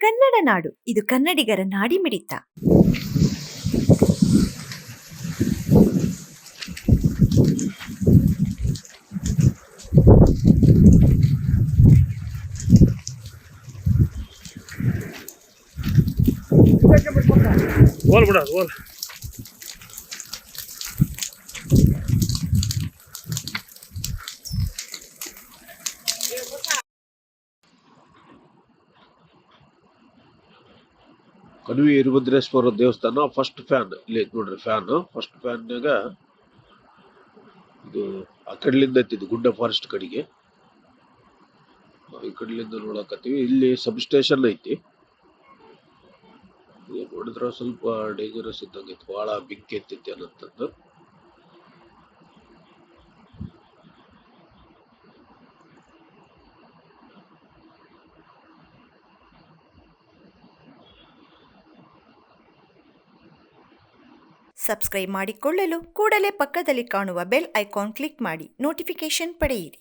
ಕನ್ನಡ ನಾಡು, ಇದು ಕನ್ನಡಿಗರ ನಾಡಿಮಿಡಿತ. ಓಲ್ ಬಿಡ ಓಲ್ ಕಣಿವೆ ವೀರಭದ್ರೇಶ್ವರ ದೇವಸ್ಥಾನ ಫಸ್ಟ್ ಫ್ಯಾನ್ ಇಲ್ಲಿ ನೋಡ್ರಿ. ಫ್ಯಾನ್ ಫಸ್ಟ್ ಫ್ಯಾನ್ನಾಗ ಇದು ಆ ಕಡ್ಲಿಂದ ಐತಿ, ಇದು ಗುಡ್ಡ ಫಾರೆಸ್ಟ್ ಕಡೆಗೆ. ಈ ಕಡ್ಲಿಂದ ನೋಡಕತ್ತೀವಿ. ಇಲ್ಲಿ ಸಬ್ ಸ್ಟೇಷನ್ ಐತಿ. ಇದು ನೋಡಿದ್ರ ಸ್ವಲ್ಪ ಡೇಂಜರಸ್ ಇದ್ದಂಗೆ ಐತಿ, ಬಹಳ ಬೆಂಕಿ ಎತ್ತೈತಿ ಅನ್ನಂಥದ್ದು. ಸಬ್ಸ್ಕ್ರೈಬ್ ಮಾಡಿಕೊಳ್ಳಲು ಕೂಡಲೇ ಪಕ್ಕದಲ್ಲಿ ಕಾಣುವ ಬೆಲ್ ಐಕಾನ್ ಕ್ಲಿಕ್ ಮಾಡಿ ನೋಟಿಫಿಕೇಶನ್ ಪಡೆಯಿರಿ.